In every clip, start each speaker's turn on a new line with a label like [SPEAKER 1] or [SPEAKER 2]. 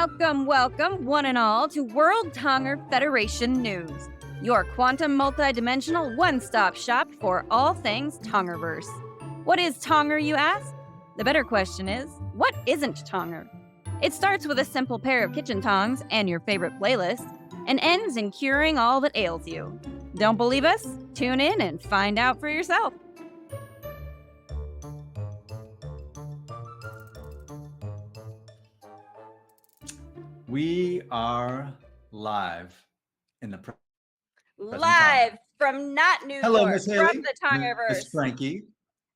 [SPEAKER 1] Welcome, one and all, to World Tonger Federation News, your quantum multidimensional one-stop shop for all things Tongerverse. What is Tonger, you ask? The better question is, what isn't Tonger? It starts with a simple pair of kitchen tongs and your favorite playlist, and ends in curing all that ails you. Don't believe us? Tune in and find out for yourself.
[SPEAKER 2] We are live in the
[SPEAKER 1] live from not New
[SPEAKER 2] Hello,
[SPEAKER 1] York,
[SPEAKER 2] Miss Haleigh.
[SPEAKER 1] from the Tongerverse.
[SPEAKER 2] Miss Franki.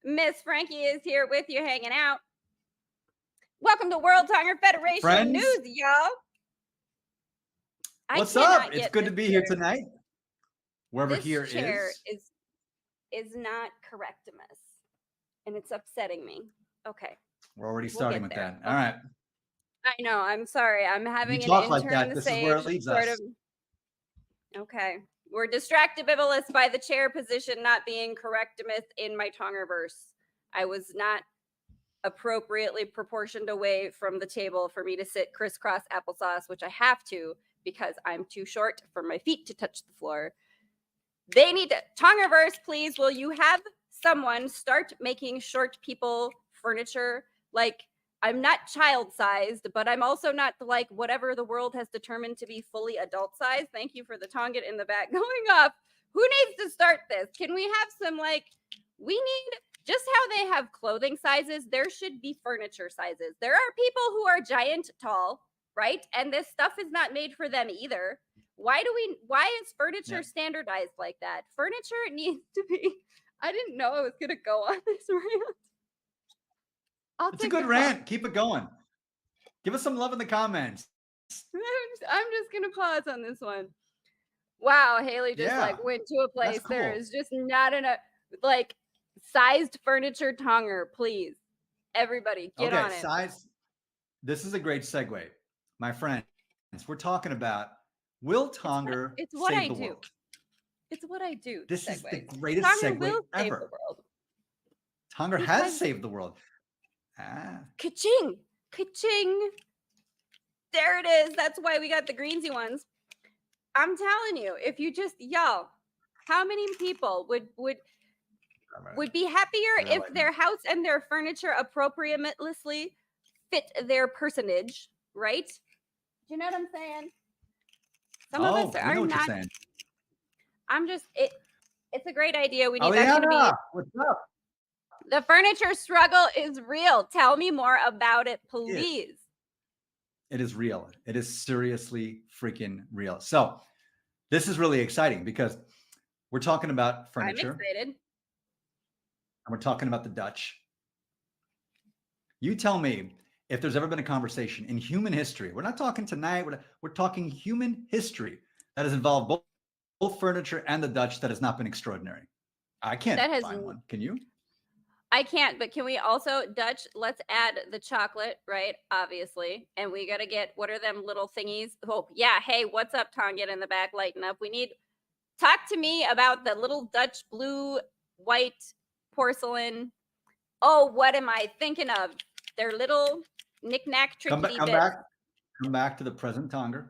[SPEAKER 1] Miss Franki is here with you, hanging out. Welcome to World Tonger Federation
[SPEAKER 2] Friends.
[SPEAKER 1] News, y'all.
[SPEAKER 2] What's up? It's good to be here tonight. Wherever
[SPEAKER 1] this
[SPEAKER 2] here
[SPEAKER 1] chair is not correctimus, and it's upsetting me. Okay.
[SPEAKER 2] We're already starting with that. All right.
[SPEAKER 1] I know. I'm sorry. I'm having
[SPEAKER 2] an
[SPEAKER 1] intern
[SPEAKER 2] like that.
[SPEAKER 1] the
[SPEAKER 2] This
[SPEAKER 1] stage,
[SPEAKER 2] is where it leads us.
[SPEAKER 1] Okay. We're distractibilis by the chair position not being correctimus in my Tongerverse. I was not appropriately proportioned away from the table for me to sit crisscross applesauce, which I have to because I'm too short for my feet to touch the floor. They need to Tongerverse, please. Will you have someone start making short people furniture? Like, I'm not child-sized, but I'm also not like whatever the world has determined to be fully adult-sized. Thank you for the Tongin in the back going off. Who needs to start this? Can we have some, like, we need, just how they have clothing sizes, there should be furniture sizes. There are people who are giant tall, right? And this stuff is not made for them either. Why is furniture standardized like that? Furniture needs to be, I didn't know I was going to go on this rant.
[SPEAKER 2] It's a good rant. Keep it going. Give us some love in the comments.
[SPEAKER 1] I'm just going to pause on this one. Wow, Haleigh just like went to a place. Cool. There is just not enough like sized furniture Tonger, please. Everybody get on it.
[SPEAKER 2] Size. This is a great segue. My friends, we're talking about will Tonger save the world?
[SPEAKER 1] It's what I do.
[SPEAKER 2] This is the greatest segue ever. Tonger has saved the world.
[SPEAKER 1] Ka-ching! Ka-ching! There it is. That's why we got the greensy ones. I'm telling you, if you just, y'all, how many people would be happier if their house and their furniture appropriately fit their personage, right? Do you know what I'm saying? Some of us are not. I'm just, it's a great idea. We need that to be.
[SPEAKER 2] What's up?
[SPEAKER 1] The furniture struggle is real. Tell me more about it, please.
[SPEAKER 2] It is real. It is seriously freaking real. So this is really exciting because we're talking about furniture.
[SPEAKER 1] I'm excited.
[SPEAKER 2] And we're talking about the Dutch. You tell me if there's ever been a conversation in human history. We're not talking tonight. We're talking human history that has involved both furniture and the Dutch that has not been extraordinary. I can't find one. Can you?
[SPEAKER 1] I can't, but can we also, Dutch, let's add the chocolate, right? Obviously. And we got to get, what are them little thingies? Oh, yeah. Hey, what's up, Tongin in the back, lighten up. Talk to me about the little Dutch blue, white porcelain. Oh, what am I thinking of? Their little knick-knack trickety bits.
[SPEAKER 2] Come back to the present Tonger.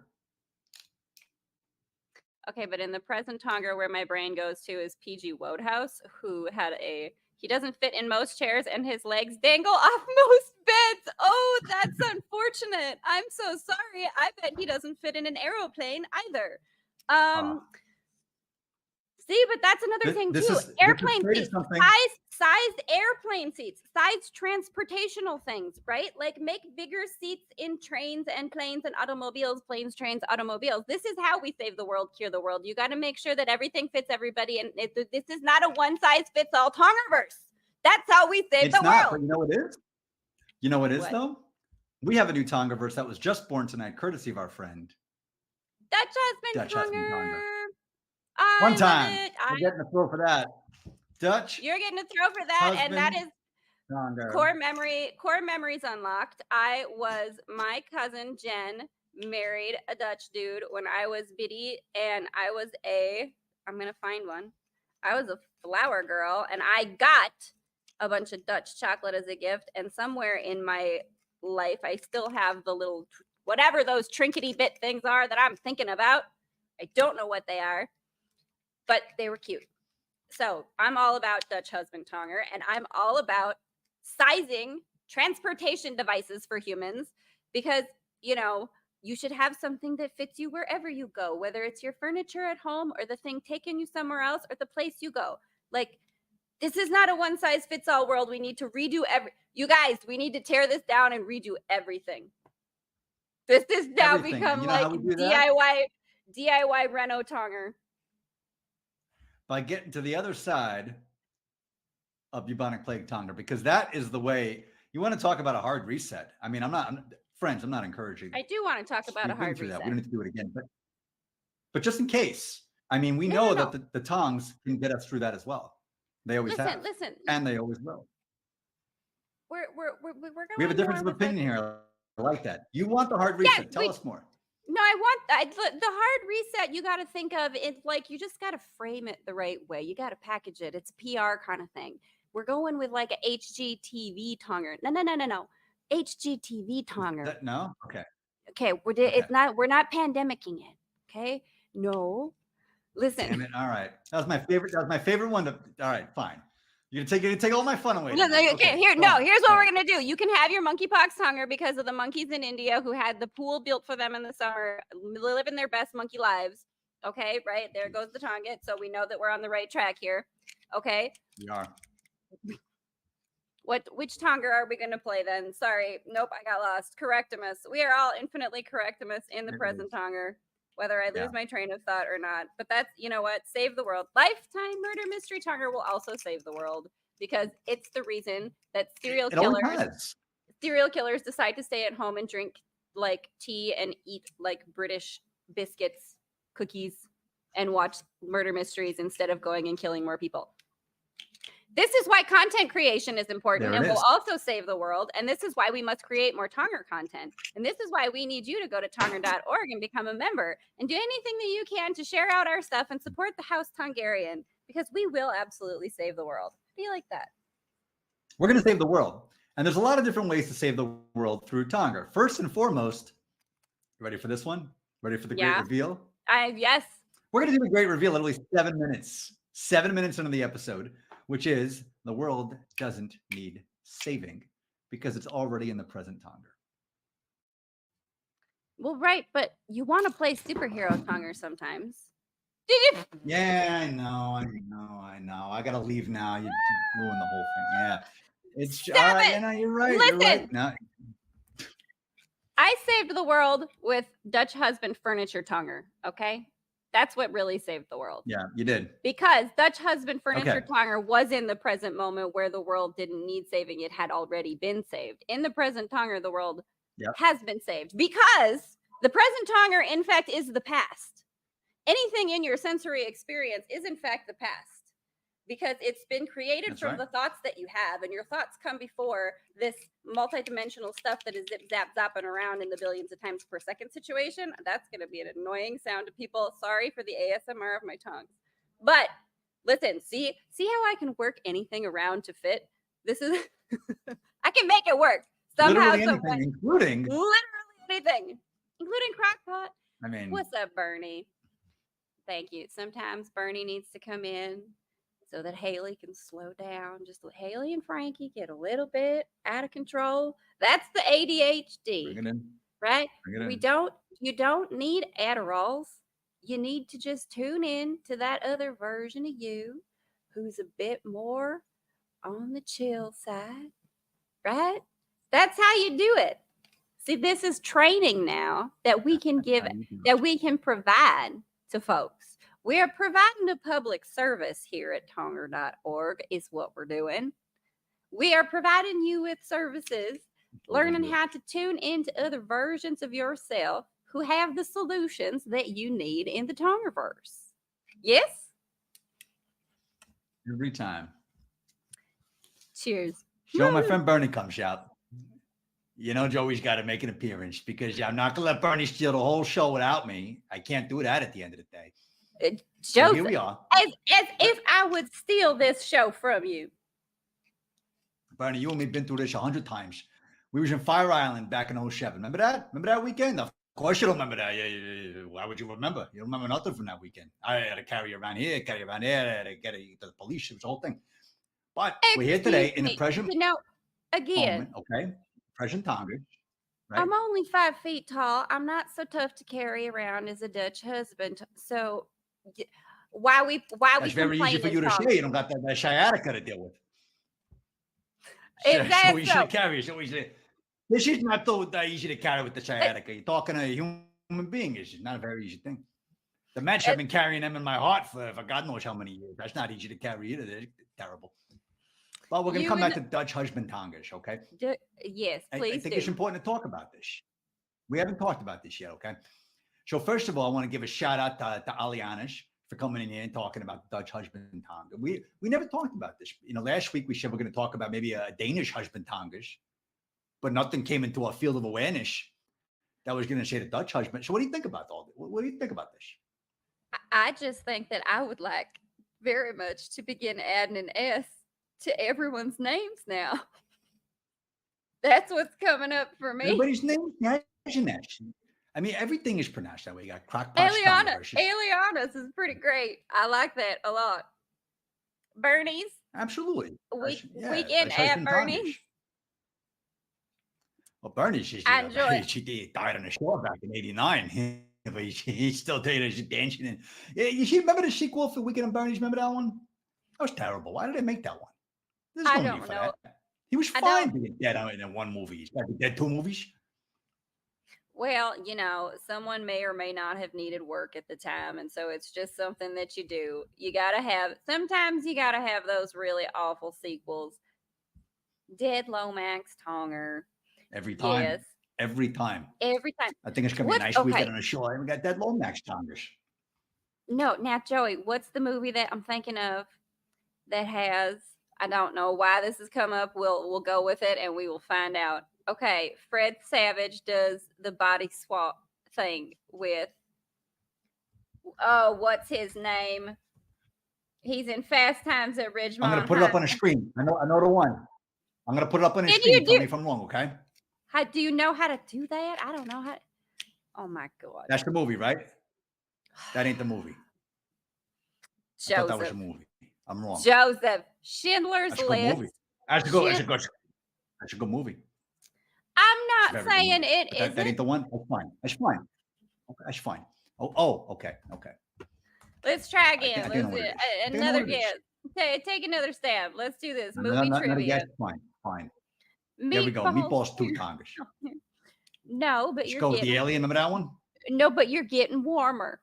[SPEAKER 1] Okay, but in the present Tonger, where my brain goes to is PG Wodehouse, who had he doesn't fit in most chairs and his legs dangle off most beds. Oh, that's unfortunate. I'm so sorry. I bet he doesn't fit in an aeroplane either. See, but that's another thing too. Airplane seats, sized airplane seats, sized transportational things, right? Like make bigger seats in trains and planes and automobiles, planes, trains, automobiles. This is how we save the world, cure the world. You got to make sure that everything fits everybody. And this is not a one size fits all Tongerverse. That's how we save the world.
[SPEAKER 2] But you know what it is? You know what it is though? We have a new Tongerverse that was just born tonight, courtesy of our friend
[SPEAKER 1] Dutch Husband Tonger.
[SPEAKER 2] One time. We're getting a throw for that. Dutch.
[SPEAKER 1] You're getting a throw for that. And that is core memories unlocked. My cousin Jen married a Dutch dude when I was bitty, and I was I'm going to find one. I was a flower girl, and I got a bunch of Dutch chocolate as a gift. And somewhere in my life, I still have the little whatever those trinkety bit things are that I'm thinking about. I don't know what they are, but they were cute. So I'm all about Dutch Husband Tonger, and I'm all about sizing transportation devices for humans because, you know, you should have something that fits you wherever you go, whether it's your furniture at home or the thing taking you somewhere else or the place you go. Like, this is not a one size fits all world. We need to redo you guys, we need to tear this down and redo everything. This is now become like DIY Reno Tonger.
[SPEAKER 2] By getting to the other side of bubonic plague Tonger, because that is the way you want to talk about a hard reset. I mean, I'm not encouraging.
[SPEAKER 1] I do want to talk about a hard reset.
[SPEAKER 2] That. We don't need to do it again, but just in case, I mean, we know that the tongs can get us through that as well. They always have. Listen, and they always will.
[SPEAKER 1] We're going.
[SPEAKER 2] We have a difference of opinion here. I like that. You want the hard reset? Tell us more.
[SPEAKER 1] No, I want the hard reset. You got to think of it like you just got to frame it the right way. You got to package it. It's a PR kind of thing. We're going with like a HGTV Tonger. No. HGTV Tonger.
[SPEAKER 2] No. Okay.
[SPEAKER 1] It's not. We're not pandemicking it. Okay. No. Listen.
[SPEAKER 2] Damn it. All right. That was my favorite one. All right. Fine. You're gonna take all my fun away.
[SPEAKER 1] Okay. Here's what we're gonna do. You can have your monkeypox Tonger because of the monkeys in India who had the pool built for them in the summer, living their best monkey lives. Okay, right there goes the Tonga. So we know that we're on the right track here. Okay.
[SPEAKER 2] We are.
[SPEAKER 1] Which Tonger are we gonna play then? Sorry, nope, I got lost. 𝓕𝓻𝓪𝓷𝓴𝓲. We are all infinitely 𝓕𝓻𝓪𝓷𝓴𝓲 in the present Tonger, whether I lose my train of thought or not. But that's, you know what, save the world. Lifetime Murder Mystery Tonger will also save the world because it's the reason that serial killers decide to stay at home and drink like tea and eat like British biscuits, cookies, and watch murder mysteries instead of going and killing more people. This is why content creation is important and will also save the world. And this is why we must create more Tonger content. And this is why we need you to go to 𝓟𝓸𝓭𝓬𝓪 and become a member and do anything that you can to share out our stuff and support the House Tongerian because we will absolutely save the world. How do you like that?
[SPEAKER 2] We're going to save the world. And there's a lot of different ways to save the world through Tonger. First and foremost, you ready for this one? Ready for the great reveal?
[SPEAKER 1] Yes.
[SPEAKER 2] We're going to do the great reveal literally 7 minutes. 7 minutes into the episode, which is the world doesn't need saving because it's already in the present Tonger.
[SPEAKER 1] Well, right, but you want to play superhero Tonger sometimes.
[SPEAKER 2] Yeah, I know. I gotta leave now. You ruined the whole thing. Yeah, it's all right. You know, you're right.
[SPEAKER 1] Listen,
[SPEAKER 2] you're right. No.
[SPEAKER 1] I saved the world with Dutch Husband Furniture Tonger. Okay. That's what really saved the world.
[SPEAKER 2] Yeah, you did.
[SPEAKER 1] Because Dutch Husband Furniture Tonger was in the present moment where the world didn't need saving. It had already been saved. In the present Tonger, the world has been saved. Because the present Tonger, in fact, is the past. Anything in your sensory experience is, in fact, the past. Because it's been created from the thoughts that you have. And your thoughts come before this multidimensional stuff that is zap-zapping around in the billions of times per second situation. That's going to be an annoying sound to people. Sorry for the ASMR of my tongue. But listen, see how I can work anything around to fit? This is, I can make it work. Somehow,
[SPEAKER 2] literally anything,
[SPEAKER 1] including Crockpot.
[SPEAKER 2] I mean,
[SPEAKER 1] what's up, Bernie? Thank you. Sometimes Bernie needs to come in so that Haleigh can slow down. Just let Haleigh and Franki get a little bit out of control. That's the ADHD, right? You don't need Adderalls. You need to just tune in to that other version of you who's a bit more on the chill side, right? That's how you do it. See, this is training now that we can give, that we can provide to folks. We are providing a public service here at Tonger.org is what we're doing. We are providing you with services, learning how to tune into other versions of yourself who have the solutions that you need in the Tongerverse. Yes?
[SPEAKER 2] Every time.
[SPEAKER 1] Cheers.
[SPEAKER 2] Show my friend Bernie comes out. You know, Joey's got to make an appearance because I'm not going to let Bernie steal the whole show without me. I can't do that at the end of the day.
[SPEAKER 1] Joseph,
[SPEAKER 2] so here we are.
[SPEAKER 1] As if I would steal this show from you.
[SPEAKER 2] Bernie, you and me have been through this 100 times. We was in Fire Island back in 07. Remember that? Remember that weekend? Of course you don't remember that. Yeah. Why would you remember? You don't remember nothing from that weekend. I had to carry you around here, carry you around there, I had to get you to the police. It was the whole thing. But we're here today in the present
[SPEAKER 1] again,
[SPEAKER 2] moment, okay? Present Tonger, right?
[SPEAKER 1] I'm only 5 feet tall. I'm not so tough to carry around as a Dutch husband. So why we
[SPEAKER 2] That's very easy for you to say. You don't got that sciatica to deal with. So easy to carry. So easy. This is not so easy to carry with the sciatica. You're talking to a human being. It's not a very easy thing. The match, I've been carrying them in my heart for God knows how many years. That's not easy to carry either. They're terrible. Well, we're going to come back to Dutch Husband Tongers, okay?
[SPEAKER 1] Yes, please.
[SPEAKER 2] I think it's important to talk about this. We haven't talked about this yet, okay? So first of all, I want to give a shout out to 𝓕𝓻𝓪𝓷𝓴𝓲 for coming in here and talking about the Dutch Husband Tonger. We never talked about this. Last week we said we're going to talk about maybe a Danish Husband Tongers, but nothing came into our field of awareness that was going to say the Dutch husband. So what do you think about all this? What do you think about this?
[SPEAKER 1] I just think that I would like very much to begin adding an S to everyone's names now. That's what's coming up for me.
[SPEAKER 2] Everybody's name is an S. I mean, everything is pronounced that way. You got Crockpot.
[SPEAKER 1] 𝓕𝓻𝓪𝓷𝓴𝓲 is pretty great. I like that a lot. Bernie's.
[SPEAKER 2] Absolutely.
[SPEAKER 1] Weekend at Bernie's.
[SPEAKER 2] Well, Bernie, she died on the shore back in '89. But he's still dancing. And you remember the sequel for Weekend at Bernie's? Remember that one? That was terrible. Why did they make that one? There's no need for that. He was fine being dead in one movie. He's got to be dead 2 movies.
[SPEAKER 1] Well, someone may or may not have needed work at the time. And so it's just something that you do. Sometimes you got to have those really awful sequels. 𝓕𝓻𝓪𝓷𝓴𝓲 Tonger.
[SPEAKER 2] Every time.
[SPEAKER 1] Yes.
[SPEAKER 2] Every time.
[SPEAKER 1] I
[SPEAKER 2] think it's going to be a nice weekend on the shore. And we got 𝓕𝓻𝓪𝓷𝓴𝓲 Tongers.
[SPEAKER 1] No, now, Joey, what's the movie that I'm thinking of that has, I don't know why this has come up. We'll go with it and we will find out. Okay, Fred Savage does the body swap thing with, what's his name? He's in Fast Times at Ridgemont.
[SPEAKER 2] I'm going to put it up on the screen. I know the one. I'm going to put it up on the screen. Tell me if I'm wrong, okay?
[SPEAKER 1] Do you know how to do that? I don't know how. Oh my God.
[SPEAKER 2] That's the movie, right? That ain't the movie.
[SPEAKER 1] Joseph.
[SPEAKER 2] I thought that was a movie. I'm wrong.
[SPEAKER 1] Joseph. Schindler's List.
[SPEAKER 2] That's a good movie.
[SPEAKER 1] I'm not saying it isn't.
[SPEAKER 2] That ain't the one. That's fine. Okay, that's fine. Oh, okay.
[SPEAKER 1] Let's try again. Another guess. Take another stab. Let's do this. Movie trivia.
[SPEAKER 2] Fine. There we go. Meatballs 2 Tongers.
[SPEAKER 1] No, but
[SPEAKER 2] Let's go with the alien. Remember that one?
[SPEAKER 1] No, but you're getting warmer.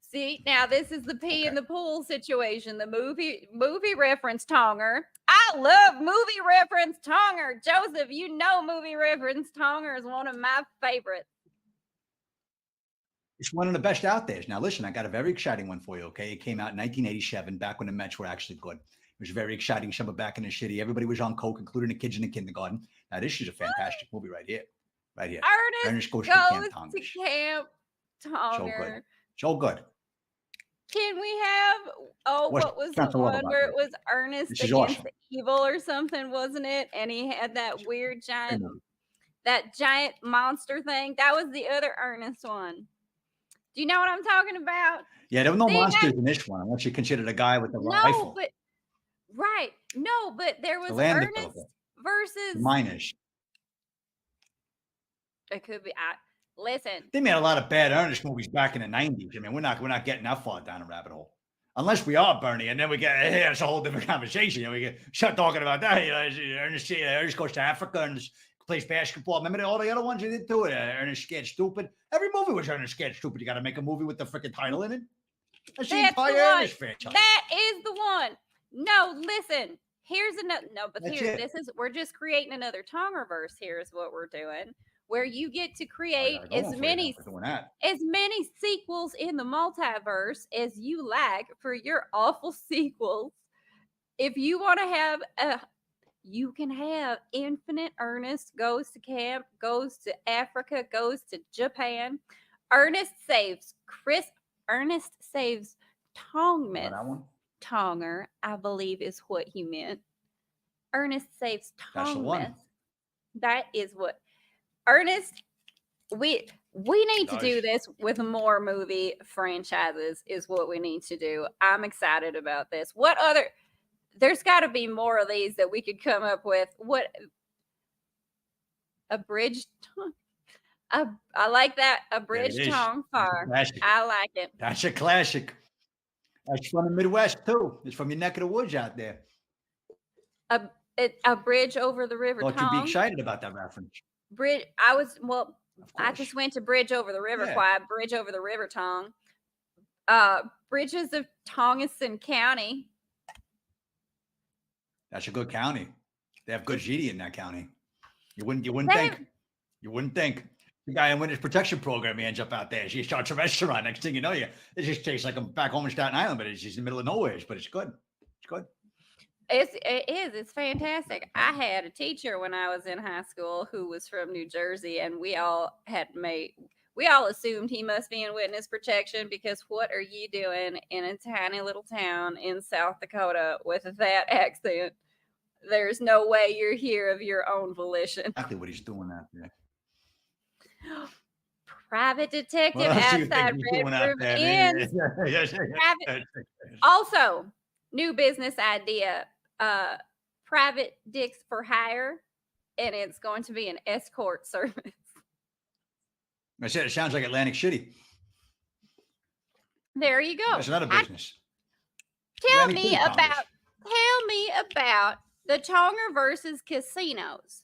[SPEAKER 1] See, now this is the pee in the pool situation. The movie reference Tonger. I love movie reference Tonger. Joseph, movie reference Tonger is one of my favorites.
[SPEAKER 2] It's one of the best out there. Now, listen, I got a very exciting one for you, okay? It came out in 1987, back when the Mets were actually good. It was very exciting. Summer back in the city. Everybody was on coke, including the kids in the kindergarten. Now, this is a fantastic movie right here.
[SPEAKER 1] Ernest goes to Camp Tonger.
[SPEAKER 2] So good.
[SPEAKER 1] Can we have, what was the one where it was Ernest against evil or something, wasn't it? And he had that weird giant monster thing. That was the other Ernest one. Do you know what I'm talking about?
[SPEAKER 2] Yeah, there were no monsters in this one, unless you consider the guy with the rifle.
[SPEAKER 1] But there was Ernest versus
[SPEAKER 2] miners.
[SPEAKER 1] It could be. Listen,
[SPEAKER 2] they made a lot of bad Ernest movies back in the 90s. I mean, we're not getting that far down the rabbit hole, unless we are, Bernie, and then we get it's a whole different conversation. We start talking about that. Ernest goes to Africa and plays basketball. Remember all the other ones you did too? Ernest Scared Stupid. Every movie was Ernest Scared Stupid. You got to make a movie with the freaking title in it. That's the entire Ernest franchise.
[SPEAKER 1] That is the one. No, listen. Here's another. No, but we're just creating another Tongerverse. Here is what we're doing, where you get to create as many sequels in the multiverse as you like for your awful sequels. If you want to have you can have Infinite Ernest goes to camp, goes to Africa, goes to Japan. Ernest saves Tongmas. Tonger, I believe is what he meant. Ernest saves
[SPEAKER 2] That's the one.
[SPEAKER 1] Thomas. That is what Ernest. We need to do this with more movie franchises. Is what we need to do. I'm excited about this. What other? There's got to be more of these that we could come up with. What abridged? I like that abridged tongue far. I like it.
[SPEAKER 2] That's a classic. That's from the Midwest too. It's from your neck of the woods out there.
[SPEAKER 1] A bridge over the river.
[SPEAKER 2] Thought you'd be excited about that reference.
[SPEAKER 1] Bridge. I just went to Bridge over the River Kwai, Bridge over the River Tong. Bridges of Tongin County.
[SPEAKER 2] That's a good county. They have good GD in that county. You wouldn't think. You wouldn't think. The guy in Witness Protection Program, he ends up out there. She starts a restaurant. Next thing you know, it just tastes like I'm back home in Staten Island, but it's just in the middle of nowhere. But it's good. It's good.
[SPEAKER 1] It is. It's fantastic. I had a teacher when I was in high school who was from New Jersey, and we all assumed he must be in witness protection because what are you doing in a tiny little town in South Dakota with that accent? There's no way you're here of your own volition.
[SPEAKER 2] Exactly what he's doing out there.
[SPEAKER 1] Private detective outside Red Room Inn. Also, new business idea. Private dicks for hire, and it's going to be an escort service.
[SPEAKER 2] I said it sounds like 𝓕𝓻𝓪𝓷𝓴𝓲𝓥. There you go. That's another business.
[SPEAKER 1] Tell me about the Tongerians casinos.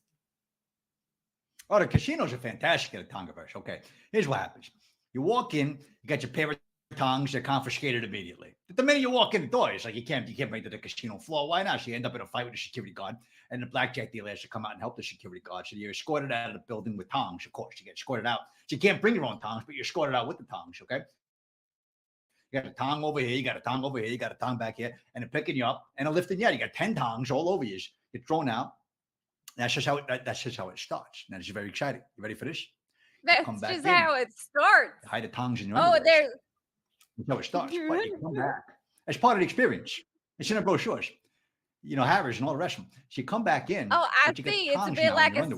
[SPEAKER 2] Oh, the casinos are fantastic at a Tongerians. Okay, here's what happens. You walk in, you got your pair of tongs, they're confiscated immediately. But the minute you walk in the door, it's like you can't make it to the casino floor. Why not? So you end up in a fight with the security guard, and the blackjack dealer has to come out and help the security guard. So you're escorted out of the building with tongs, of course. You get escorted out. So you can't bring your own tongs, but you're escorted out with the tongs, okay? You got a tong over here, you got a tong over here, you got a tong back here, and they're picking you up and they're lifting you out. You got 10 tongs all over you. You're thrown out. That's just how it starts. Now, this is very exciting. You ready for this?
[SPEAKER 1] That's just how it starts.
[SPEAKER 2] Hide the tongs in your
[SPEAKER 1] underwear. There's.
[SPEAKER 2] That's how it starts. But you come back. It's part of the experience. It's in the brochures. You know, Harris and all the rest of them. So you come back in.
[SPEAKER 1] Oh, I see. It's a bit like a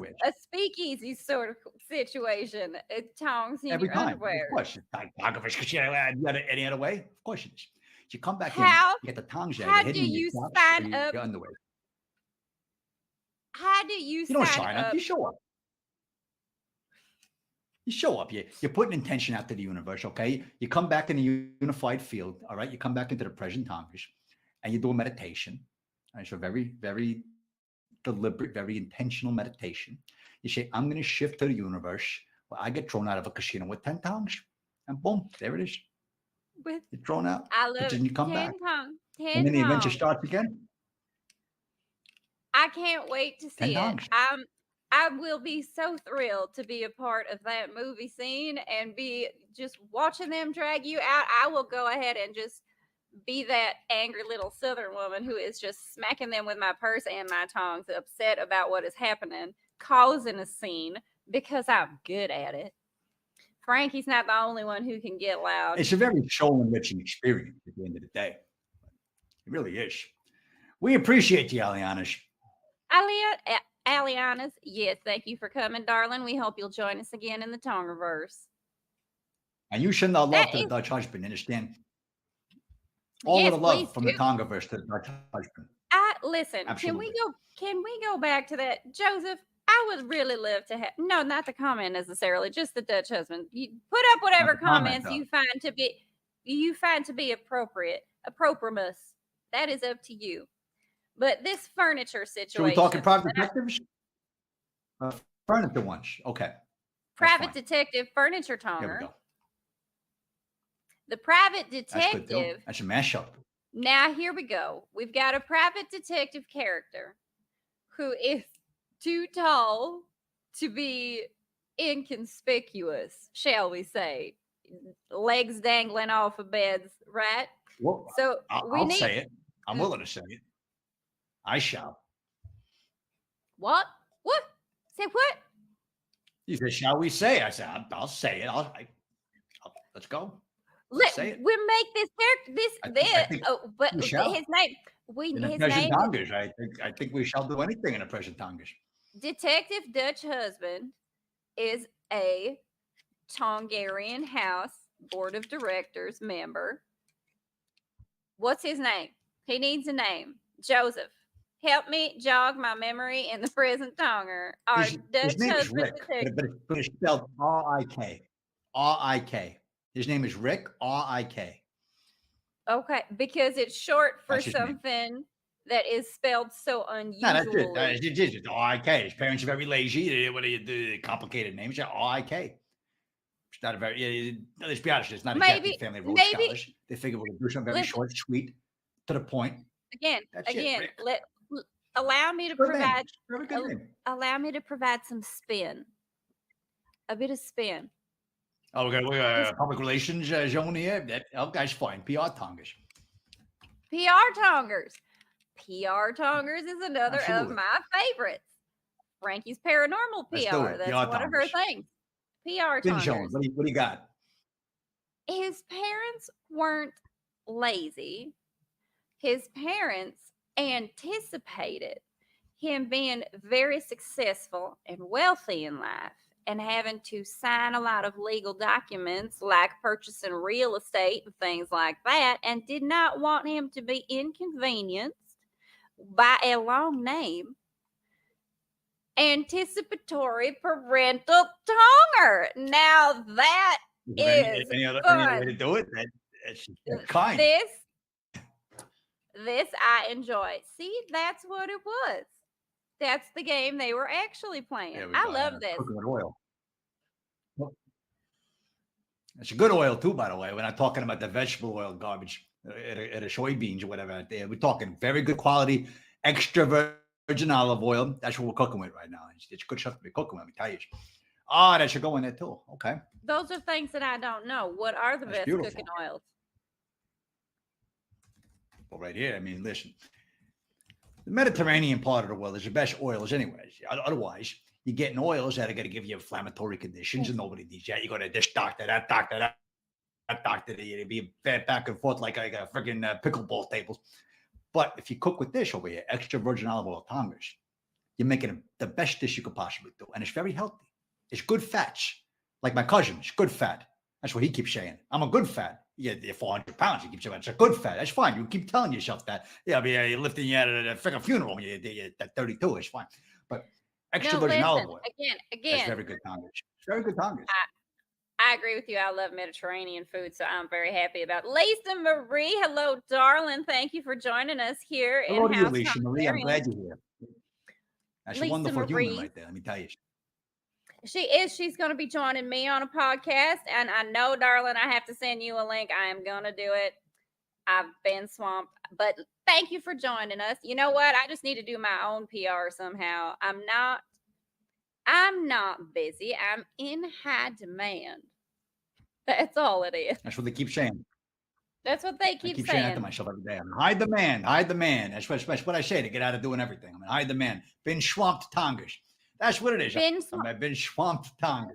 [SPEAKER 1] speakeasy sort of situation. It's tongs in your underwear.
[SPEAKER 2] Of course. Any other way? Of course it is. So you come back in. You get the tongs there.
[SPEAKER 1] How do you sign up?
[SPEAKER 2] Your underwear.
[SPEAKER 1] How do you
[SPEAKER 2] don't sign up? You show up. You show up. You're putting intention out to the universe, okay? You come back in the unified field, all right? You come back into the present times, and you do a meditation. Right? So very, very deliberate, very intentional meditation. You say, I'm going to shift to the universe where I get thrown out of a casino with 10 tongs, and boom, there it is. You're thrown out.
[SPEAKER 1] I love
[SPEAKER 2] it. Then you come
[SPEAKER 1] 10
[SPEAKER 2] back.
[SPEAKER 1] Tongs. 10
[SPEAKER 2] and then the
[SPEAKER 1] tongs.
[SPEAKER 2] adventure starts again.
[SPEAKER 1] I can't wait to see it.
[SPEAKER 2] Tongs.
[SPEAKER 1] I will be so thrilled to be a part of that movie scene and be just watching them drag you out. I will go ahead and just be that angry little Southern woman who is just smacking them with my purse and my tongs, upset about what is happening, causing a scene because I'm good at it. Franki's not the only one who can get loud.
[SPEAKER 2] It's a very soul-enriching experience at the end of the day. It really is. We appreciate you, Alianas.
[SPEAKER 1] Alianas, yes, thank you for coming, darling. We hope you'll join us again in the Tongerians.
[SPEAKER 2] And you send our love to the Dutch husband, understand? All of the love from the Tongerians to the Dutch husband.
[SPEAKER 1] Listen,
[SPEAKER 2] Absolutely.
[SPEAKER 1] can we go back to that? Joseph, I would really love to have, no, not the comment necessarily, just the Dutch husband. You put up whatever comments you find to be appropriate. That is up to you. But this furniture situation.
[SPEAKER 2] So we're talking private detectives? Furniture ones. Okay.
[SPEAKER 1] Private detective furniture tonger.
[SPEAKER 2] Here we go.
[SPEAKER 1] The private detective.
[SPEAKER 2] That's a mashup.
[SPEAKER 1] Now here we go. We've got a private detective character who is too tall to be inconspicuous, shall we say. Legs dangling off of beds, right?
[SPEAKER 2] Well,
[SPEAKER 1] so
[SPEAKER 2] I'll say it. I'm willing to say it. I shall.
[SPEAKER 1] What? What? Say what?
[SPEAKER 2] You said, shall we say? I said, I'll say it. Let's go.
[SPEAKER 1] Let's say it. We make this character but his name.
[SPEAKER 2] In the
[SPEAKER 1] his
[SPEAKER 2] present
[SPEAKER 1] name
[SPEAKER 2] Tongish, I think we shall do anything in the present Tongish.
[SPEAKER 1] Detective Dutch Husband is a Tongerian House Board of Directors member. What's his name? He needs a name. Joseph. Help me jog my memory in the present Tonger. Our
[SPEAKER 2] His
[SPEAKER 1] Dutch
[SPEAKER 2] name is
[SPEAKER 1] husband
[SPEAKER 2] Rick,
[SPEAKER 1] detective.
[SPEAKER 2] but it's spelled R-I-K. R-I-K. His name is Rick, R-I-K.
[SPEAKER 1] Okay, because it's short for
[SPEAKER 2] That's his name.
[SPEAKER 1] something that is spelled so
[SPEAKER 2] No, that's it.
[SPEAKER 1] unusually.
[SPEAKER 2] It's R-I-K. His parents are very lazy. What do you do? Complicated names. Yeah, R-I-K. It's not a very, let's be honest, it's not exactly
[SPEAKER 1] Maybe,
[SPEAKER 2] family of Rhodes
[SPEAKER 1] maybe,
[SPEAKER 2] Scholars. They figure we'll do something very
[SPEAKER 1] listen,
[SPEAKER 2] short, sweet, to the point. That's it, Rick.
[SPEAKER 1] allow me to
[SPEAKER 2] Good name.
[SPEAKER 1] provide,
[SPEAKER 2] Very good name.
[SPEAKER 1] allow me to provide some spin, a bit of spin.
[SPEAKER 2] Oh, we got public relations zone here. That's fine. PR Tongish.
[SPEAKER 1] PR Tongers. PR Tongers is another
[SPEAKER 2] Absolutely.
[SPEAKER 1] of my favorites. Franki's Paranormal
[SPEAKER 2] Let's do
[SPEAKER 1] PR.
[SPEAKER 2] it.
[SPEAKER 1] That's
[SPEAKER 2] PR
[SPEAKER 1] one of her
[SPEAKER 2] Tongers.
[SPEAKER 1] things. PR
[SPEAKER 2] Spin zone.
[SPEAKER 1] Tongers.
[SPEAKER 2] What do you got?
[SPEAKER 1] His parents weren't lazy. His parents anticipated him being very successful and wealthy in life and having to sign a lot of legal documents like purchasing real estate and things like that, and did not want him to be inconvenienced by a long name. Anticipatory parental Tonger. Now that is
[SPEAKER 2] Any other way to do it? That's kind.
[SPEAKER 1] This I enjoy. See, that's what it was. That's the game they were actually playing. I love this.
[SPEAKER 2] Cooking with oil. It's a good oil too, by the way. We're not talking about the vegetable oil garbage at a soybeans or whatever out there. We're talking very good quality, extra virgin olive oil. That's what we're cooking with right now. It's good stuff to be cooking with, let me tell you. Oh, that should go in there too. Okay.
[SPEAKER 1] Those are things that I don't know. What are the best cooking oils?
[SPEAKER 2] Well, right here, I mean, listen. The Mediterranean part of the world is the best oils anyways. Otherwise, you're getting oils that are going to give you inflammatory conditions, and nobody needs that. You go to this doctor, that doctor, that doctor. You'd be back and forth like a freaking pickleball tables. But if you cook with this over here, extra virgin olive oil Tongers, you're making the best dish you could possibly do. And it's very healthy. It's good fats. Like my cousin, it's good fat. That's what he keeps saying. I'm a good fat. You're 400 pounds. You keep saying it's a good fat. That's fine. You keep telling yourself that. Yeah, I mean, you're lifting you out of the freaking funeral when you're at 32. It's fine. But extra virgin olive oil.
[SPEAKER 1] Again.
[SPEAKER 2] That's very good Tongers. It's very good Tongers.
[SPEAKER 1] I agree with you. I love Mediterranean food, so I'm very happy about it. Lisa Marie, hello, darling. Thank you for joining us here.
[SPEAKER 2] Hello to you, Lisa Marie. I'm glad you're here. That's a wonderful human right there. Let me tell you.
[SPEAKER 1] She is. She's going to be joining me on a podcast. And I know, darling, I have to send you a link. I am going to do it. I've been swamped. But thank you for joining us. You know what? I just need to do my own PR somehow. I'm not busy. I'm in high demand. That's all it is.
[SPEAKER 2] That's what they keep saying.
[SPEAKER 1] That's what they keep saying.
[SPEAKER 2] I keep saying that to myself every day. I'm high demand, high demand. That's what I say to get out of doing everything. I'm in high demand. Been swamped Tongers. That's what it is. I've been swamped Tonger.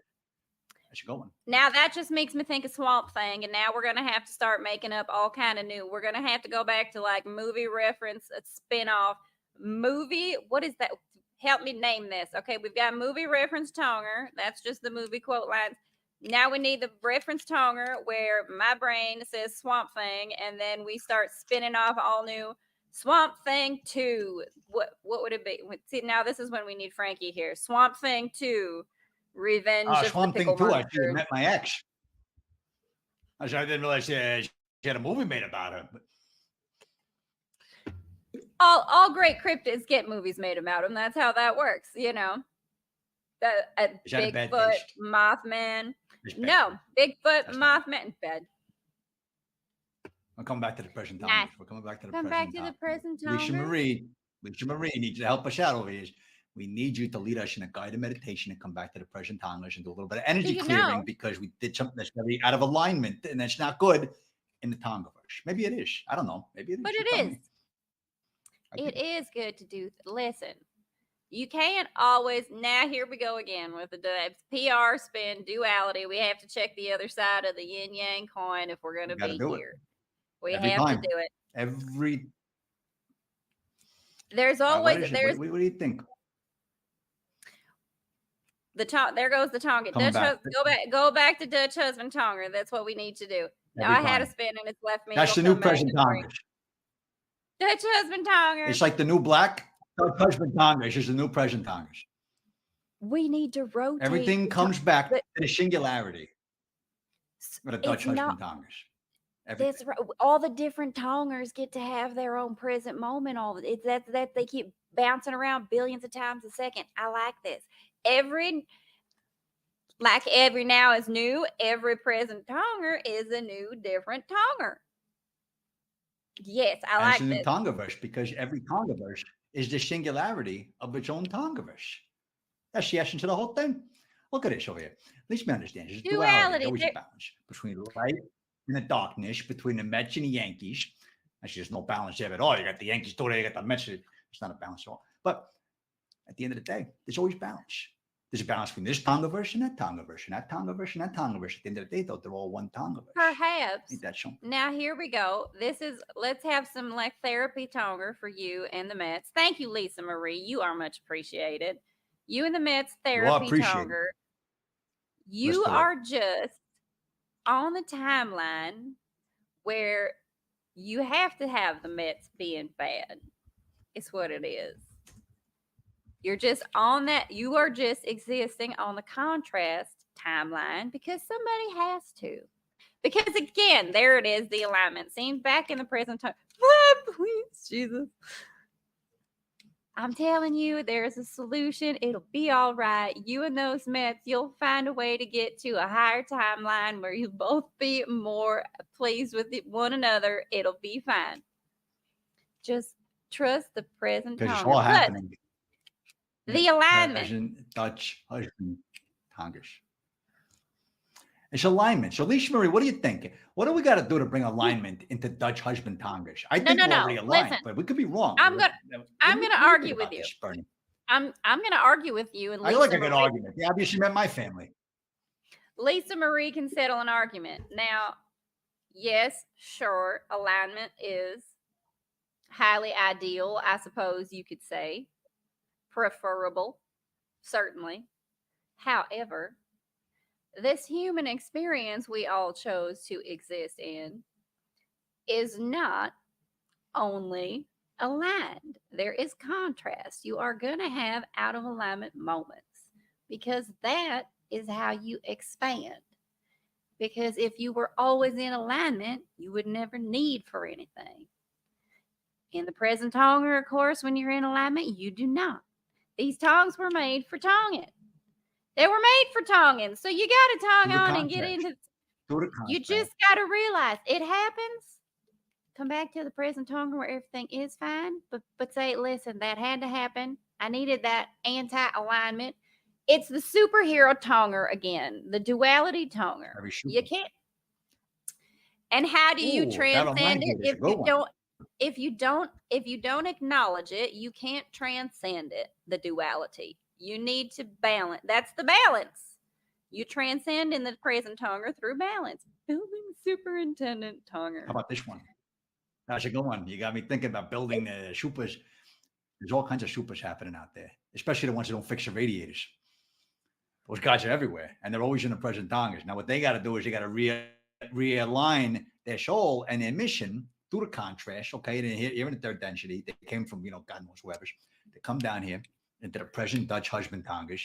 [SPEAKER 2] That's a good one. Now
[SPEAKER 1] that just makes me think of Swamp Thing, and now we're gonna have to start making up all kind of new. We're gonna have to go back to like movie reference, a spin-off movie. What is that? Help me name this. Okay, we've got movie reference Tonger. That's just the movie quote lines. Now we need the reference Tonger where my brain says Swamp Thing, and then we start spinning off all new Swamp Thing 2. What would it be? See, now this is when we need Franki here. Swamp Thing 2. Revenge of
[SPEAKER 2] Swamp
[SPEAKER 1] the
[SPEAKER 2] Thing
[SPEAKER 1] Pickle
[SPEAKER 2] 2. I
[SPEAKER 1] Monster.
[SPEAKER 2] met my ex. I didn't realize she had a movie made about her. But...
[SPEAKER 1] All great cryptids get movies made about them. That's how that works, you know. Bigfoot, Mothman. No, Bigfoot, Mothman. Bad.
[SPEAKER 2] I'll come back to the present time.
[SPEAKER 1] Nice.
[SPEAKER 2] We're coming back to the
[SPEAKER 1] present time. Come back to the present time.
[SPEAKER 2] Lisa Marie needs to help us out over here. We need you to lead us in a guided meditation and come back to the present time and do a little bit of energy clearing because we did something that's very out of alignment and that's not good in the Tongiverse. Maybe it is. I don't know. Maybe it is.
[SPEAKER 1] But it is. It is good to do. Listen, you can't always. Now here we go again with the PR spin duality. We have to check the other side of the yin yang coin if we're going to be here. We have to do it. There's
[SPEAKER 2] What
[SPEAKER 1] always
[SPEAKER 2] is it?
[SPEAKER 1] there's
[SPEAKER 2] What do you think?
[SPEAKER 1] there goes the Tonga.
[SPEAKER 2] Coming back.
[SPEAKER 1] Go back to Dutch Husband Tonger. That's what we need to do. Now
[SPEAKER 2] Every
[SPEAKER 1] I had a
[SPEAKER 2] time.
[SPEAKER 1] spin and it's left me.
[SPEAKER 2] That's the
[SPEAKER 1] It'll
[SPEAKER 2] new
[SPEAKER 1] come back
[SPEAKER 2] present
[SPEAKER 1] in the brain.
[SPEAKER 2] Tongers.
[SPEAKER 1] Dutch Husband Tonger.
[SPEAKER 2] It's like the new black Dutch Husband Tongers is the new present Tongers.
[SPEAKER 1] We need to rotate.
[SPEAKER 2] Everything comes back to the singularity with a Dutch
[SPEAKER 1] It's
[SPEAKER 2] Husband
[SPEAKER 1] not-
[SPEAKER 2] Tongers.
[SPEAKER 1] That's right. All the different Tongers get to have their own present moment. All it's that they keep bouncing around billions of times a second. I like this. Every now is new. Every present Tonger is a new, different Tonger. Yes, I like
[SPEAKER 2] this. It's a new
[SPEAKER 1] this.
[SPEAKER 2] Tongiverse because every Tongiverse is the singularity of its own Tongiverse. That's the essence of the whole thing. Look at this over here. At least me understand. There's duality. There's always a balance between the light and the darkness, between the Mets and the Yankees. Actually, there's no balance there at all. You got the Yankees today, you got the Mets. It's not a balance at all. But at the end of the day, there's always balance. There's a balance between this Tongiverse and that Tongiverse and that Tongiverse and that Tongiverse. At the end of the day, though, they're all one Tongiverse.
[SPEAKER 1] Perhaps.
[SPEAKER 2] Ain't that so?
[SPEAKER 1] Now here we go. Let's have some like therapy Tonger for you and the Mets. Thank you, Lisa Marie. You are much appreciated. You and the Mets therapy Tonger. You are just on the timeline where you have to have the Mets being bad. It's what it is. You're just on that. You are just existing on the contrast timeline because somebody has to. Because again, there it is, the alignment scene back in the present time. Please, Jesus. I'm telling you, there's a solution. It'll be all right. You and those Mets, you'll find a way to get to a higher timeline where you'll both be more pleased with one another. It'll be fine. Just trust the present time.
[SPEAKER 2] Because it's all happening.
[SPEAKER 1] The alignment.
[SPEAKER 2] Dutch Husband Tongers. It's alignment. So, Lisa Marie, what do you think? What do we got to do to bring alignment into Dutch Husband Tongers? I think we're already aligned,
[SPEAKER 1] listen,
[SPEAKER 2] but we could be wrong.
[SPEAKER 1] I'm gonna argue with you. I'm gonna argue with you. And
[SPEAKER 2] I like a good argument. You obviously met my family.
[SPEAKER 1] Lisa Marie can settle an argument. Now, yes, sure, alignment is highly ideal, I suppose you could say. Preferable, certainly. However, this human experience we all chose to exist in is not only aligned. There is contrast. You are going to have out of alignment moments because that is how you expand. Because if you were always in alignment, you would never need for anything. In the present Tonger, of course, when you're in alignment, you do not. These tongs were made for tonging. They were made for tonging. So you got to tong on and get into. You just got to realize it happens. Come back to the present Tonger where everything is fine. But say, listen, that had to happen. I needed that anti-alignment. It's the superhero Tonger again. The duality Tonger. You can't. And how do you transcend it if you don't acknowledge it, you can't transcend it, the duality. You need to balance. That's the balance. You transcend in the present Tonger through balance. Building Superintendent Tonger.
[SPEAKER 2] How about this one? That's a good one. You got me thinking about building supers. There's all kinds of supers happening out there, especially the ones that don't fix the radiators. Those guys are everywhere, and they're always in the present Tongers. Now, what they got to do is they got to realign their soul and their mission through the contrast. Okay, and here in the third density, they came from, God knows wherever. They come down here into the present Dutch Husband Tongers,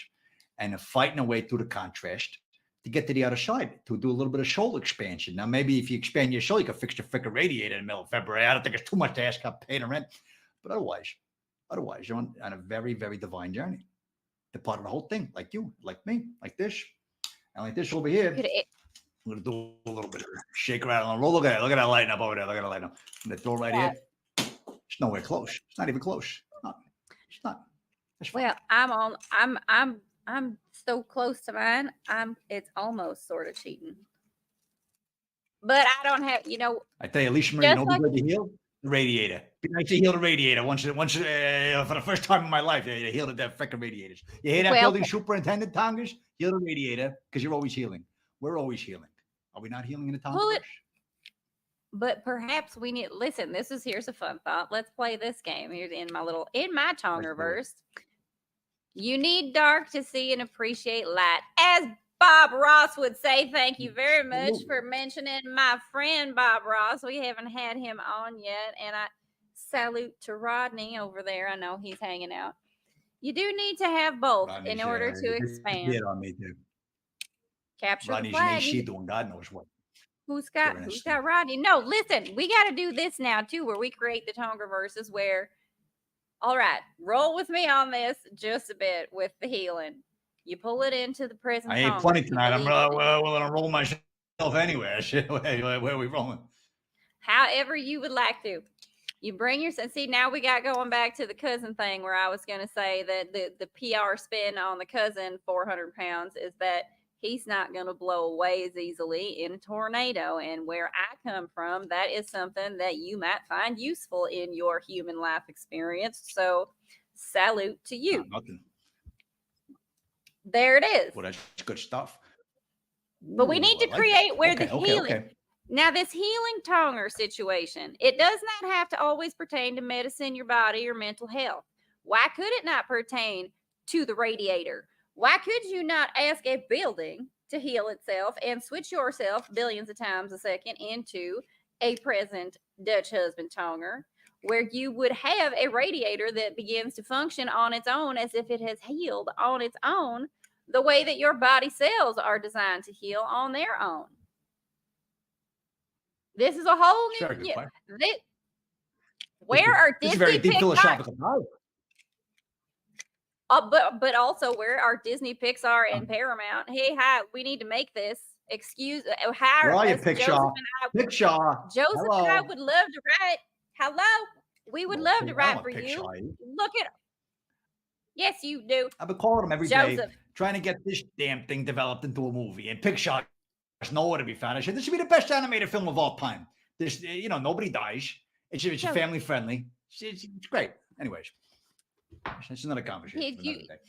[SPEAKER 2] and they're fighting their way through the contrast to get to the other side, to do a little bit of soul expansion. Now, maybe if you expand your soul, you can fix the frickin' radiator in the middle of February. I don't think it's too much to ask how to pay the rent. But otherwise, you're on a very, very divine journey. They're part of the whole thing, like you, like me, like this, and like this over here. I'm going to do a little bit of shake rattle and roll. Look at that lighting up over there. Look at that lighting up. And the door right here, it's nowhere close. It's not even close. It's not.
[SPEAKER 1] Well, I'm so close to mine. It's almost sort of cheating. But I don't have,
[SPEAKER 2] I tell you, Lisa Marie, you know what's good to heal? The radiator. Be nice to heal the radiator once for the first time in my life. You heal the damn frickin' radiators. You hear that, building superintendent Tongers? Heal the radiator because you're always healing. We're always healing. Are we not healing in the Tongiverse?
[SPEAKER 1] But perhaps we need, listen, here's a fun thought. Let's play this game. Here's in my Tongerverse. You need dark to see and appreciate light. As Bob Ross would say, thank you very much for mentioning my friend Bob Ross. We haven't had him on yet. And I salute to Rodney over there. I know he's hanging out. You do need to have both in order to expand.
[SPEAKER 2] On me too.
[SPEAKER 1] Capture
[SPEAKER 2] Rodney's
[SPEAKER 1] the flag.
[SPEAKER 2] She doing God knows what.
[SPEAKER 1] Who's got Rodney? No, listen, we got to do this now too, where we create the Tongerverses where, all right, roll with me on this just a bit with the healing. You pull it into the present.
[SPEAKER 2] I ain't funny tonight. I'm gonna roll myself anyway. Where are we rolling?
[SPEAKER 1] However you would like to. You bring your, see, now we got going back to the cousin thing where I was going to say that the PR spin on the cousin 400 pounds is that he's not going to blow away as easily in a tornado. And where I come from, that is something that you might find useful in your human life experience. So salute to you.
[SPEAKER 2] Nothing.
[SPEAKER 1] There it is.
[SPEAKER 2] Well, that's good stuff.
[SPEAKER 1] But we need to create where the healing. Okay. Now, this healing Tonger situation, it does not have to always pertain to medicine, your body, or mental health. Why could it not pertain to the radiator? Why could you not ask a building to heal itself and switch yourself billions of times a second into a present Dutch Husband Tonger, where you would have a radiator that begins to function on its own as if it has healed on its own, the way that your body cells are designed to heal on their own? This is a whole new. Where are Disney
[SPEAKER 2] very deep philosophical knowledge.
[SPEAKER 1] But also where are Disney, Pixar, and Paramount? Hey, hi, we need to make this. Excuse,
[SPEAKER 2] where are you, Pixar?
[SPEAKER 1] Joseph and I would love to write. Hello, we would love to write for you. Look at. Yes, you do.
[SPEAKER 2] I've been calling them every day, trying to get this damn thing developed into a movie, and Pixar. There's nowhere to be found. I said, this should be the best animated film of all time. This, nobody dies. It's family friendly. It's great. Anyways, it's another conversation.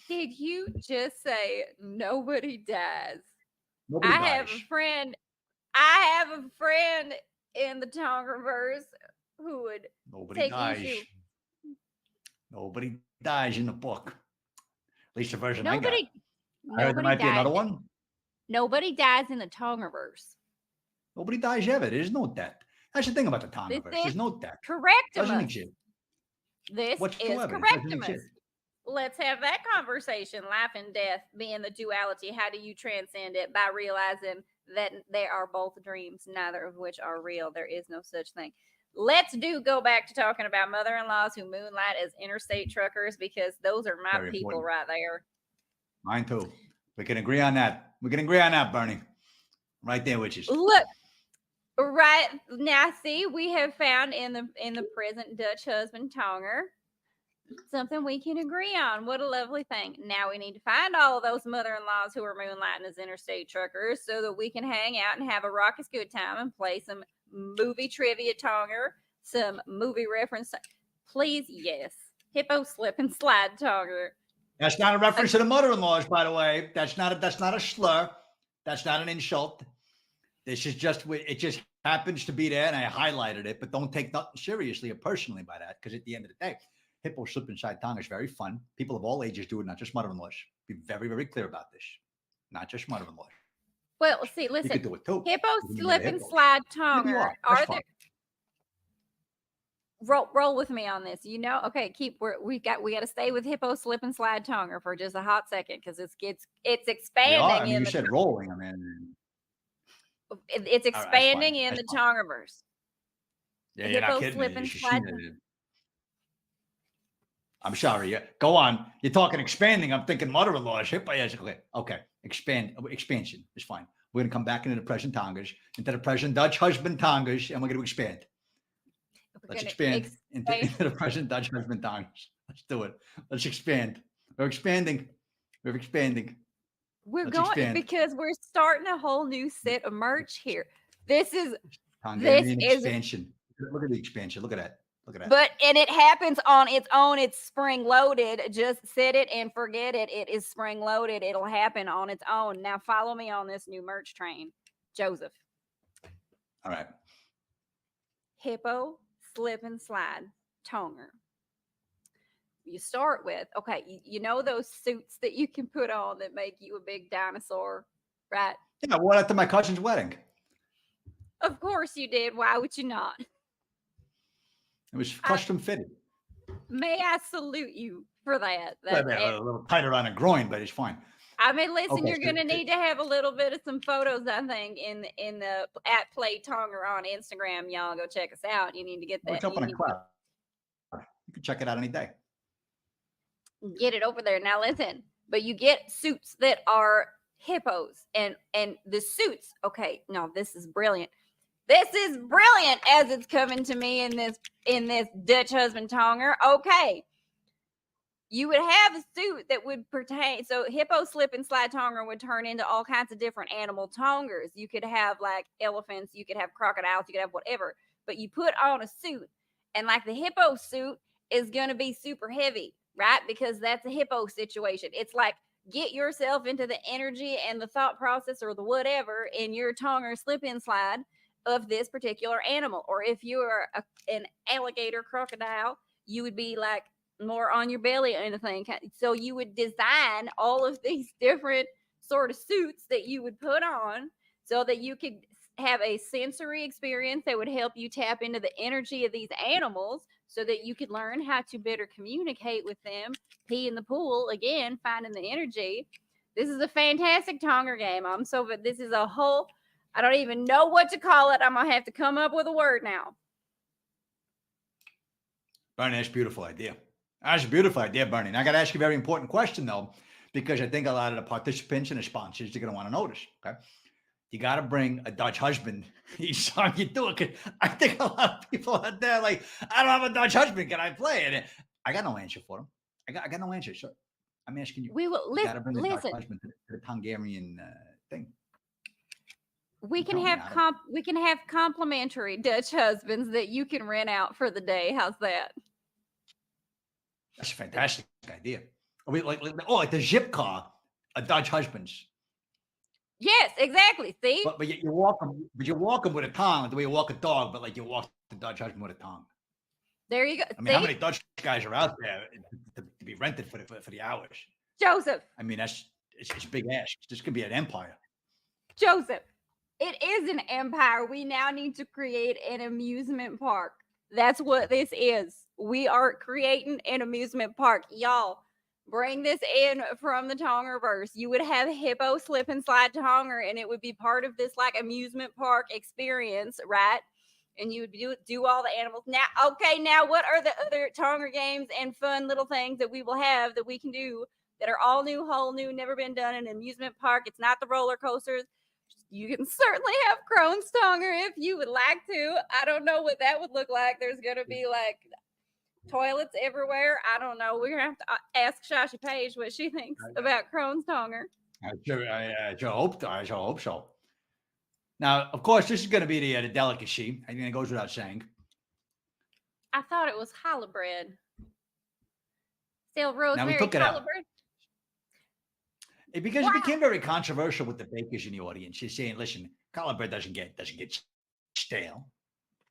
[SPEAKER 1] Did you just say nobody dies?
[SPEAKER 2] Nobody dies.
[SPEAKER 1] I have a friend in the Tongerverse who would take issue.
[SPEAKER 2] Nobody dies in the book. At least the version I got. I heard there might be another one.
[SPEAKER 1] Nobody dies in the Tongerverse.
[SPEAKER 2] Nobody dies ever. There's no death. That's the thing about the Tongerverse. There's no death.
[SPEAKER 1] Correctimus. This is Correctimus. Let's have that conversation. Life and death being the duality. How do you transcend it? By realizing that they are both dreams, neither of which are real. There is no such thing. Let's go back to talking about mother-in-laws who moonlight as interstate truckers, because those are my Very people important. Right there.
[SPEAKER 2] Mine too. We can agree on that. We can agree on that, Bernie. Right there, witches.
[SPEAKER 1] Look, right now, see, we have found in the present Dutch Husband Tonger something we can agree on. What a lovely thing. Now we need to find all of those mother-in-laws who are moonlighting as interstate truckers so that we can hang out and have a raucous good time and play some movie trivia Tonger, some movie reference. Please, yes. Hippo slip and slide Tonger.
[SPEAKER 2] That's not a reference to the mother-in-laws, by the way. That's not a slur. That's not an insult. This is just, it just happens to be there, and I highlighted it, but don't take nothing seriously or personally by that, because at the end of the day, hippo slip inside tongue is very fun. People of all ages do it, not just mother-in-laws. Be very, very clear about this. Not just mother-in-laws.
[SPEAKER 1] Well, see, listen.
[SPEAKER 2] You can do it too.
[SPEAKER 1] Hippo slip and slide Tonger. Are there? Roll with me on this. Okay, we got to stay with hippo slip and slide Tonger for just a hot second, because it's expanding.
[SPEAKER 2] You said rolling. I mean,
[SPEAKER 1] it's expanding in the Tongerverse.
[SPEAKER 2] Yeah, you're not kidding me. I'm sorry. Yeah, go on. You're talking expanding. I'm thinking mother-in-law. Okay. Expansion is fine. We're gonna come back into the present Tongers, into the present Dutch Husband Tongers, and we're gonna expand. Let's expand into the present Dutch Husband Tongers. Let's do it. Let's expand. We're expanding. We're expanding.
[SPEAKER 1] Because we're starting a whole new set of merch here. This is
[SPEAKER 2] expansion. Look at the expansion. Look at that. Look at that.
[SPEAKER 1] And it happens on its own. It's spring loaded. Just set it and forget it. It is spring loaded. It'll happen on its own. Now follow me on this new merch train, Joseph.
[SPEAKER 2] All right.
[SPEAKER 1] hippo slip and slide tonger. You start with, okay, you know those suits that you can put on that make you a big dinosaur, right?
[SPEAKER 2] Yeah, I wore that to my cousin's wedding.
[SPEAKER 1] Of course you did. Why would you not?
[SPEAKER 2] It was custom fitted.
[SPEAKER 1] May I salute you for that?
[SPEAKER 2] A little tighter on the groin, but it's fine.
[SPEAKER 1] I mean, listen,
[SPEAKER 2] Okay,
[SPEAKER 1] you're
[SPEAKER 2] so-
[SPEAKER 1] gonna need to have a little bit of some photos, I think, in the at Play Tonger on Instagram. Y'all go check us out. You need to get that.
[SPEAKER 2] It's up on a
[SPEAKER 1] You
[SPEAKER 2] cloud. You can check it out any day.
[SPEAKER 1] get it over there. Now listen, but you get suits that are hippos, and the suits. Okay, no, this is brilliant. This is brilliant as it's coming to me in this Dutch Husband Tonger. Okay. You would have a suit that would pertain. So hippo slip and slide tonger would turn into all kinds of different animal tongers. You could have like elephants, you could have crocodiles, you could have whatever. But you put on a suit, and like the hippo suit is going to be super heavy, right? Because that's a hippo situation. It's like get yourself into the energy and the thought process or the whatever in your tonger slip and slide of this particular animal. Or if you are an alligator crocodile, you would be like more on your belly or anything. So you would design all of these different sort of suits that you would put on so that you could have a sensory experience that would help you tap into the energy of these animals so that you could learn how to better communicate with them, pee in the pool, again, finding the energy. This is a fantastic Tonger game. But this is a whole, I don't even know what to call it. I'm going to have to come up with a word now.
[SPEAKER 2] Bernie, that's a beautiful idea. That's a beautiful idea, Bernie. And I got to ask you a very important question, though, because I think a lot of the participants and the sponsors are going to want to know this. Okay. You got to bring a Dutch husband each time you do it. Cause I think a lot of people out there like, I don't have a Dutch husband. Can I play it? And I got no answer for them. I got no answer. So I'm asking you.
[SPEAKER 1] We will
[SPEAKER 2] You got to bring a Dutch
[SPEAKER 1] listen.
[SPEAKER 2] husband to the Tongerian thing.
[SPEAKER 1] We can have complimentary Dutch husbands that you can rent out for the day. How's that?
[SPEAKER 2] That's a fantastic idea. Are we like the 𝓕𝓻𝓪𝓷𝓴𝓲𝓥, a Dutch husbands.
[SPEAKER 1] Yes, exactly. See,
[SPEAKER 2] but you walk them, with a tongue, the way you walk a dog, but like you walk the Dutch husband with a tongue.
[SPEAKER 1] There you go.
[SPEAKER 2] I mean, how many Dutch guys are out there to be rented for the hours?
[SPEAKER 1] Joseph.
[SPEAKER 2] I mean, it's big ass. This could be an empire.
[SPEAKER 1] Joseph, it is an empire. We now need to create an amusement park. That's what this is. We are creating an amusement park. Y'all, bring this in from the Tongerverse. You would have hippo slip and slide Tonger, and it would be part of this like amusement park experience, right? And you would do all the animals. Now, okay, now what are the other Tonger games and fun little things that we will have that we can do that are all new, whole new, never been done in an amusement park? It's not the roller coasters. You can certainly have 𝓝𝓮𝓪𝓷𝓻𝓽 if you would like to. I don't know what that would look like. There's going to be like toilets everywhere. I don't know. We're going to have to ask Shashi Page what she thinks about 𝓝𝓮𝓪𝓷𝓻𝓽.
[SPEAKER 2] I sure hope so. Now, of course, this is going to be the delicacy. I think it goes without saying.
[SPEAKER 1] I thought it was challah bread. Still rosemary
[SPEAKER 2] took it
[SPEAKER 1] challah
[SPEAKER 2] out.
[SPEAKER 1] bread.
[SPEAKER 2] Because it became very controversial with the bakers in the audience. She's saying, listen, challah bread doesn't get stale.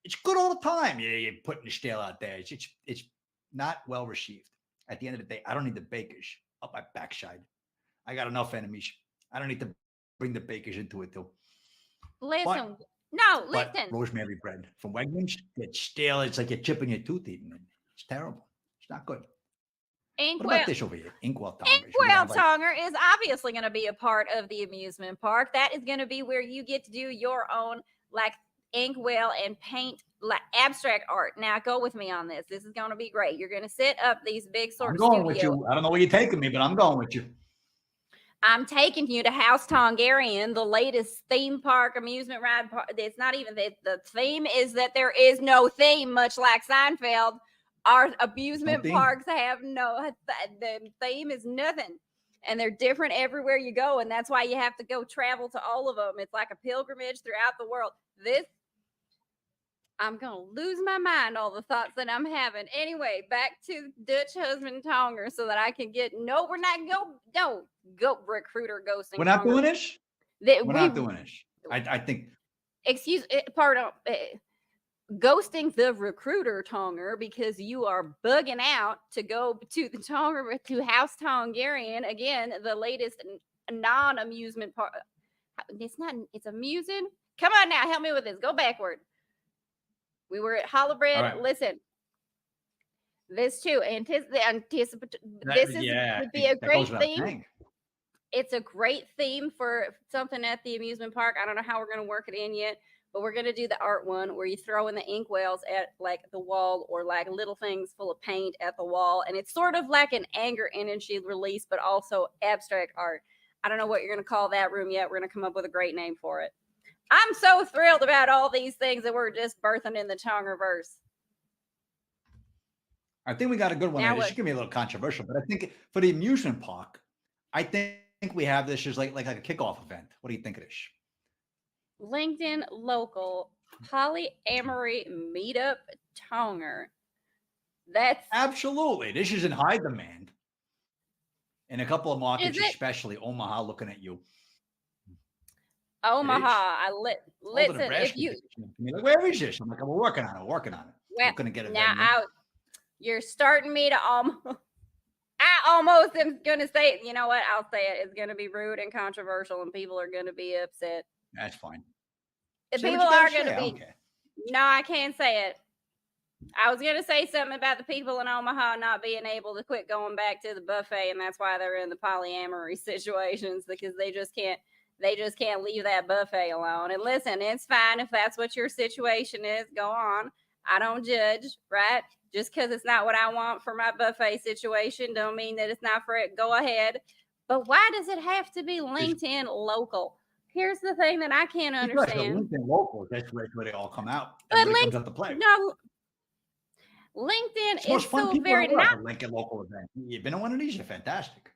[SPEAKER 2] It's good all the time. You're putting the stale out there. It's not well received. At the end of the day, I don't need the bakers up my backside. I got enough enemies. I don't need to bring the bakers into it, though.
[SPEAKER 1] Listen.
[SPEAKER 2] But rosemary bread from Wegmans, it's stale. It's like you're chipping your tooth eating it. It's terrible. It's not good. What about this over here? Inkwell
[SPEAKER 1] Tonger is obviously going to be a part of the amusement park. That is going to be where you get to do your own like inkwell and paint like abstract art. Now go with me on this. This is going to be great. You're going to set up these big sort of
[SPEAKER 2] studios. With you. I don't know where you're taking me, but I'm going with you.
[SPEAKER 1] I'm taking you to House Tongerian, the latest theme park amusement ride park. It's not even the theme is that there is no theme, much like Seinfeld. Our amusement parks have the theme is nothing. And they're different everywhere you go. And that's why you have to go travel to all of them. It's like a pilgrimage throughout the world. I'm going to lose my mind, all the thoughts that I'm having. Anyway, back to Dutch Husband Tonger so that I can get, we're not go recruiter ghosting.
[SPEAKER 2] We're not doing this? We're not doing this. I think.
[SPEAKER 1] Pardon. ghosting the recruiter Tonger because you are bugging out to go to the Tonger to House Tongerian again, the latest non-amusement part. It's amusing. Come on now, help me with this. Go backward. We were at Haleigh.
[SPEAKER 2] right.
[SPEAKER 1] Listen, this too. This would be a
[SPEAKER 2] that
[SPEAKER 1] great
[SPEAKER 2] goes without
[SPEAKER 1] theme.
[SPEAKER 2] saying.
[SPEAKER 1] It's a great theme for something at the amusement park. I don't know how we're going to work it in yet, but we're going to do the art one where you throw in the inkwells at like the wall or like little things full of paint at the wall. And it's sort of like an anger energy release, but also abstract art. I don't know what you're going to call that room yet. We're going to come up with a great name for it. I'm so thrilled about all these things that we're just birthing in the Tongerverse.
[SPEAKER 2] I think we got a good one.
[SPEAKER 1] Now
[SPEAKER 2] This
[SPEAKER 1] what-
[SPEAKER 2] is gonna be a little controversial, but I think for the amusement park, I think we have this as like a kickoff event. What do you think of this?
[SPEAKER 1] LinkedIn local polyamory meetup Tonger. That's
[SPEAKER 2] Absolutely. This is in high demand. In a couple of markets,
[SPEAKER 1] Is it?
[SPEAKER 2] especially Omaha, looking at you.
[SPEAKER 1] Omaha.
[SPEAKER 2] All the
[SPEAKER 1] Listen, if
[SPEAKER 2] Nebraska
[SPEAKER 1] you
[SPEAKER 2] people come to me like, where is this? I'm like, we're working on it. We're
[SPEAKER 1] well,
[SPEAKER 2] gonna get it.
[SPEAKER 1] now you're starting me to almost. I almost am gonna say, you know what? I'll say it. It's gonna be rude and controversial, and people are gonna be upset.
[SPEAKER 2] That's fine.
[SPEAKER 1] And
[SPEAKER 2] Say what
[SPEAKER 1] people
[SPEAKER 2] you
[SPEAKER 1] are
[SPEAKER 2] gotta say,
[SPEAKER 1] gonna
[SPEAKER 2] I don't
[SPEAKER 1] be.
[SPEAKER 2] care.
[SPEAKER 1] No, I can't say it. I was gonna say something about the people in Omaha not being able to quit going back to the buffet, and that's why they're in the polyamory situations because they just can't leave that buffet alone. And listen, it's fine if that's what your situation is. Go on. I don't judge, right? Just because it's not what I want for my buffet situation, don't mean that it's not for it. Go ahead. But why does it have to be LinkedIn local? Here's the thing that I can't
[SPEAKER 2] Because the
[SPEAKER 1] understand.
[SPEAKER 2] LinkedIn locals, that's where they all come out.
[SPEAKER 1] But
[SPEAKER 2] Everybody comes out to play.
[SPEAKER 1] No, LinkedIn
[SPEAKER 2] It's the most
[SPEAKER 1] is
[SPEAKER 2] fun
[SPEAKER 1] so
[SPEAKER 2] people
[SPEAKER 1] very
[SPEAKER 2] in the world,
[SPEAKER 1] not.
[SPEAKER 2] the Lincoln local event. You've been to one of these? You're fantastic.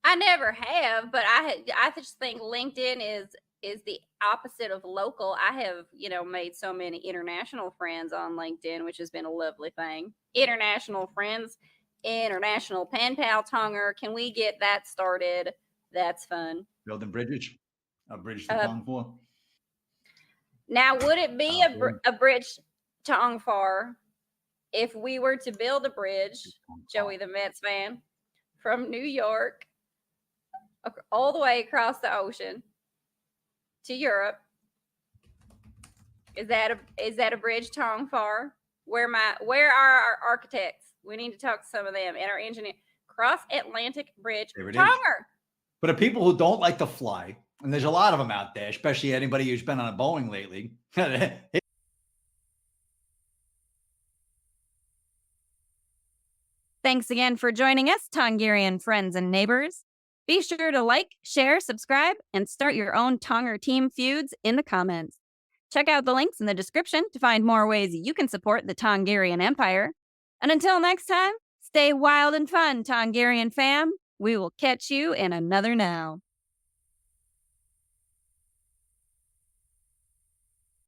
[SPEAKER 1] I never have, but I just think LinkedIn is the opposite of local. I have, made so many international friends on LinkedIn, which has been a lovely thing. International friends, international pen pal Tonger. Can we get that started? That's fun.
[SPEAKER 2] Building bridges. A bridge to
[SPEAKER 1] Uh,
[SPEAKER 2] Tongfor.
[SPEAKER 1] Now, would it be
[SPEAKER 2] Cool.
[SPEAKER 1] a bridge Tongfar if we were to build a bridge, Joey the Mets fan, from New York all the way across the ocean to Europe? Is that a bridge Tongfar? Where are our architects? We need to talk to some of them and our engineer. Cross Atlantic Bridge
[SPEAKER 2] There it is.
[SPEAKER 1] Tonger.
[SPEAKER 2] But the people who don't like to fly, and there's a lot of them out there, especially anybody who's been on a Boeing lately.
[SPEAKER 3] Thanks again for joining us, Tongerian friends and neighbors. Be sure to like, share, subscribe, and start your own Tonger team feuds in the comments. Check out the links in the description to find more ways you can support the Tongerian Empire. And until next time, stay wild and fun, Tongerian fam. We will catch you in another now.